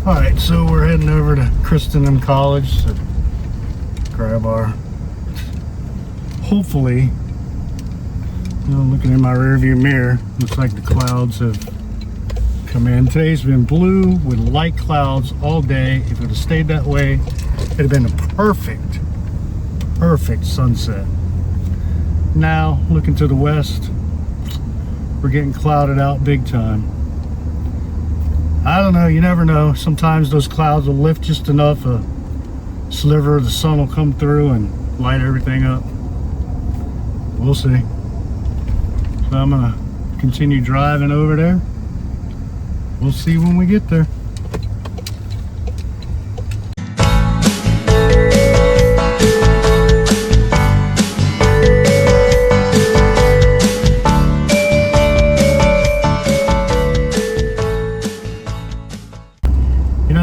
Alright, so we're heading over to Christendem College to grab our, hopefully, looking in my rearview mirror, looks like the clouds have come in. Today's been blue with light clouds all day. If it would have stayed that way, it'd have been a perfect sunset. Now, looking to the west, we're getting clouded out big time. I don't know, you never know. Sometimes those clouds will lift just enough, a sliver of the sun will come through and light everything up. We'll see. So I'm gonna continue driving over there. We'll see when we get there.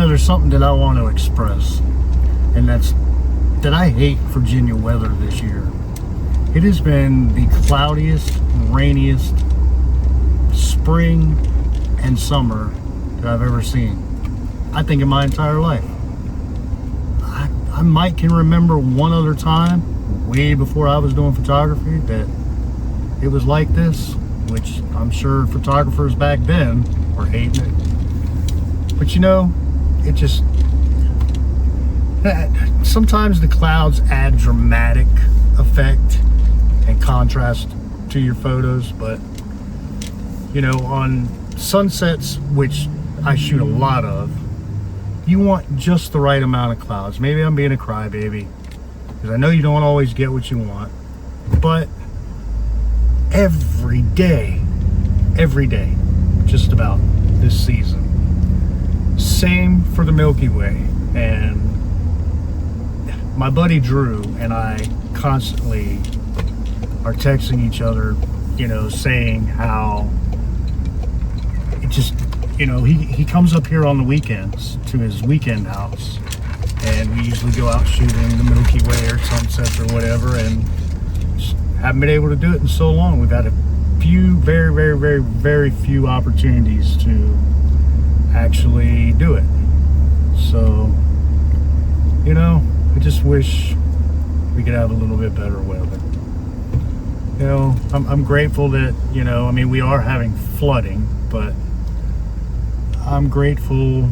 There's something that I want to express, and that's that I hate Virginia weather this year. It has been the cloudiest, rainiest spring and summer that I've ever seen, I think, in my entire life. I might can remember one other time, way before I was doing photography, that it was like this, which I'm sure photographers back then were hating it. But you know, it just, sometimes the clouds add dramatic effect and contrast to your photos, but you know, on sunsets, which I shoot a lot of, you want just the right amount of clouds. Maybe I'm being a crybaby, because I know you don't always get what you want, but every day, just about this season, same for the Milky Way. And my buddy Drew and I constantly are texting each other, you know, saying how it just, you know, he comes up here on the weekends to his weekend house, and we usually go out shooting the Milky Way or sunsets or whatever, and just haven't been able to do it in so long. We've had a few, very few opportunities to actually do it. So, you know, I just wish we could have a little bit better weather. You know, I'm grateful that, you know, I mean, we are having flooding, but I'm grateful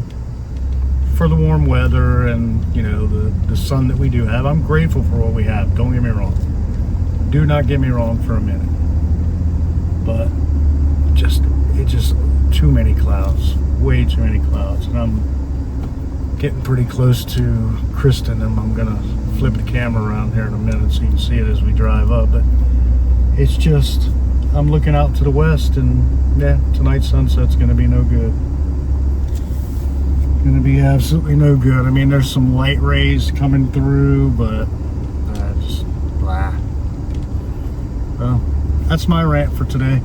for the warm weather and, you know, the sun that we do have. I'm grateful for what we have. Don't get me wrong. Do not get me wrong for a minute. But it's just too many clouds. Way too many clouds. And I'm getting pretty close to Christendem. I'm gonna flip the camera around here in a minute so you can see it as we drive up. But it's just, I'm looking out to the west, and yeah, tonight's sunset's gonna be no good. Gonna be absolutely no good. I mean, there's some light rays coming through, but just blah. Well, that's my rant for today.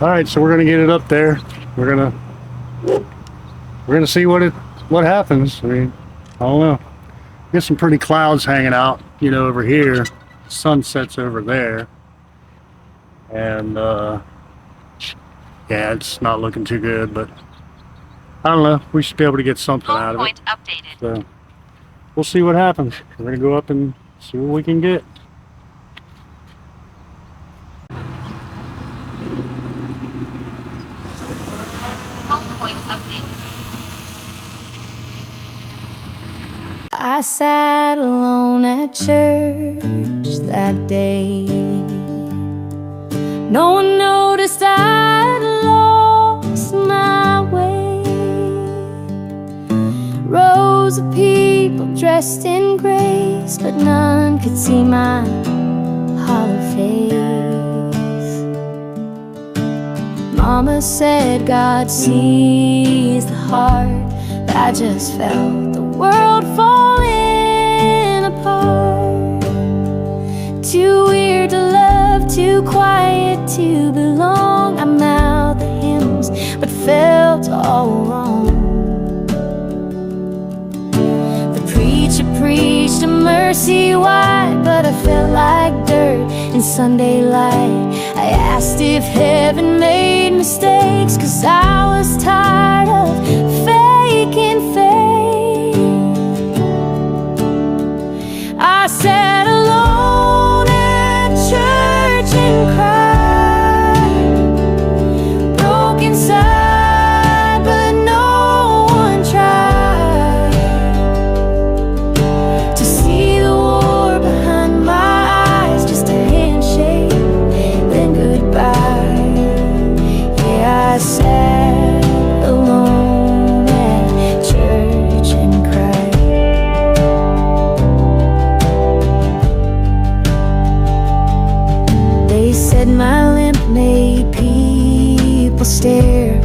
All right, so we're gonna get it up there. We're gonna see what happens. I mean, I don't know. Get some pretty clouds hanging out, you know, over here. Sunset's over there, and yeah, it's not looking too good. But I don't know. We should be able to get something out of it. Updated. So we'll see what happens. We're gonna go up and see what we can get. I sat alone at church that day. No one noticed I'd lost my way. Rows of people dressed in grace, but none could see my hollow face. Mama said God sees the heart, but I just felt the world falling apart. Too weird to love too quiet to belong. I mouthed the hymns, but felt all wrong. The preacher preached a mercy wide, but I felt like dirt in Sunday light. I asked if heaven made mistakes, 'cause I was tired of faking faith. I sat alone at church and cried, broke inside, but no one tried to see the war behind my eyes. Just a handshake, then goodbye. Yeah, I sat alone at church and cried. They said my limp made people stare.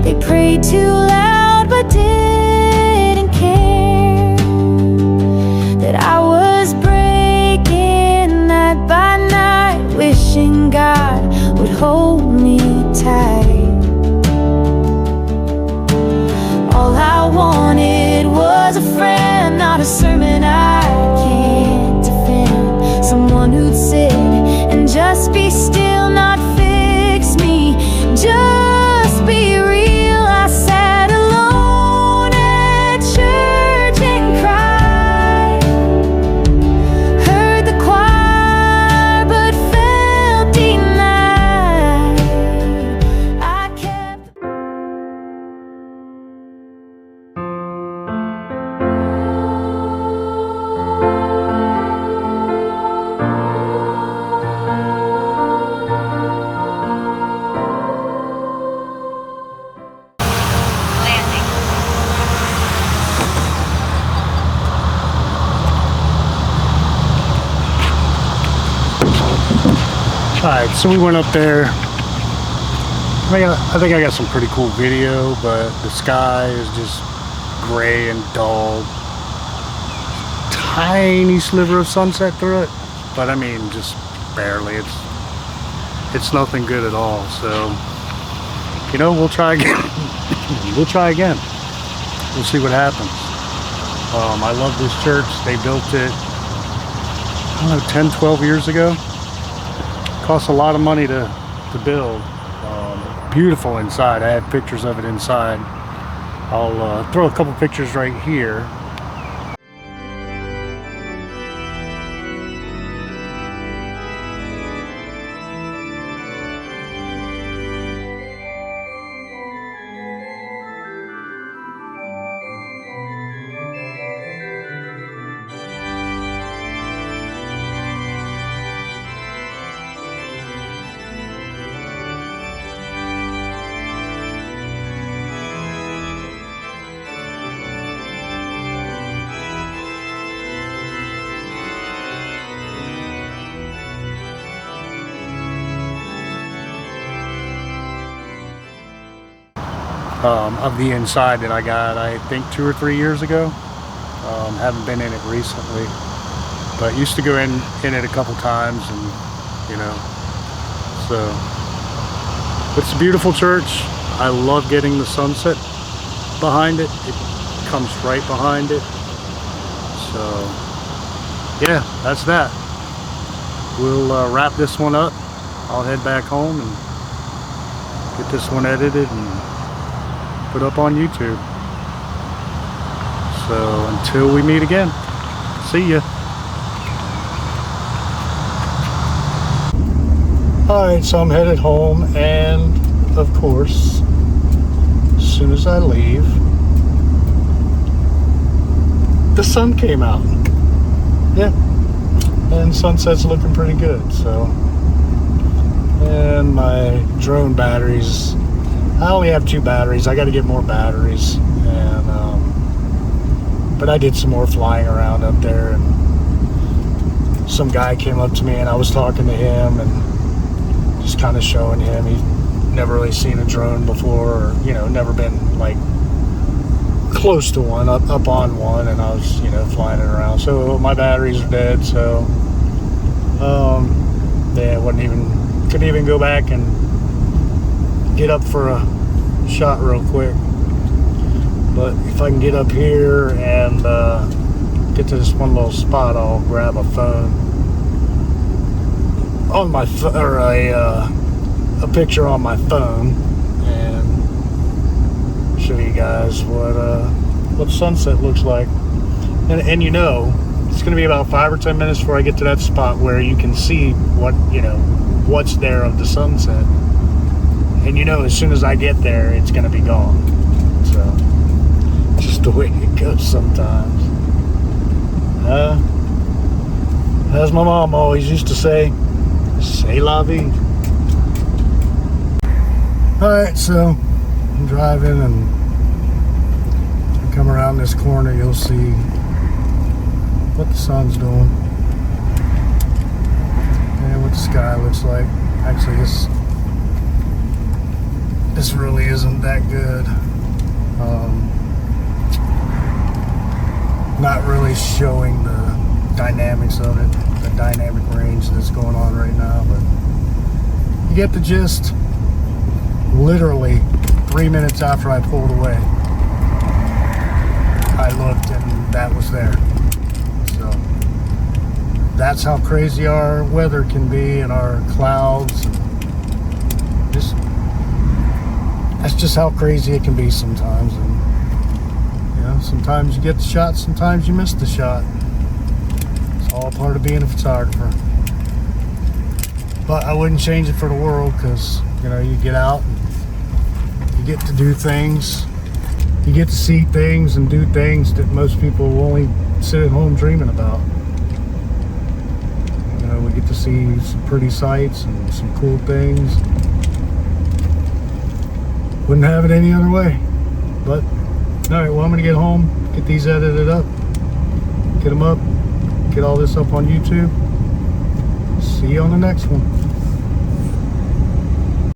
They prayed too loud but didn't care that I was breaking night by night, wishing God would hold me tight. All I wanted was a friend, not a sermon I can't defend. Someone who'd sit and just be still, not fix me, just be real. I sat alone at church and cried, heard the choir but felt denied. I kept Alright, so we went up there. I think I got some pretty cool video, but the sky is just gray and dull. Tiny sliver of sunset through it, but I mean just barely. It's nothing good at all. So, you know, we'll try again. We'll try again. We'll see what happens. I love this church. They built it, I don't know, 10, 12 years ago. Cost a lot of money to build. Beautiful inside. I have pictures of it inside. I'll throw a couple pictures right here. Of the inside that I got, I think 2 or 3 years ago. Haven't been in it recently, but used to go in it a couple times, and you know, so it's a beautiful church. I love getting the sunset behind it. It comes right behind it. So yeah, that's that. We'll wrap this one up. I'll head back home and get this one edited and put up on YouTube. So until we meet again, see ya. Alright, so I'm headed home, and of course, as soon as I leave, the sun came out. Yeah, and sunset's looking pretty good. So, and my drone batteries, I only have 2 batteries. I got to get more batteries, and but I did some more flying around up there, and some guy came up to me, and I was talking to him and just kind of showing him he'd never really seen a drone before, or you know, never been like close to one, up on one, and I was, you know, flying it around. So my batteries are dead. So Yeah, couldn't even go back and get up for a shot real quick. But if I can get up here and get to this one little spot, I'll grab a phone on my or a picture on my phone and show you guys what sunset looks like. And you know, it's going to be about 5 or 10 minutes before I get to that spot where you can see what's there of the sunset. And you know, as soon as I get there, it's going to be gone. So, just the way it goes sometimes. As my mom always used to say, c'est la vie. Alright, so I'm driving, and I come around this corner, you'll see what the sun's doing and what the sky looks like. Actually, this really isn't that good. Not really showing the dynamics of it, the dynamic range that's going on right now, but you get the gist. Literally 3 minutes after I pulled away, I looked and that was there. So that's how crazy our weather can be, and our clouds. That's just how crazy it can be sometimes. And sometimes you get the shot, sometimes you miss the shot. It's all part of being a photographer. But I wouldn't change it for the world, because you get out and you get to do things. You get to see things and do things that most people will only sit at home dreaming about. We get to see some pretty sights and some cool things. Wouldn't have it any other way. But alright, well, I'm going to get home, get these edited up, get them up, get all this up on YouTube. See you on the next one.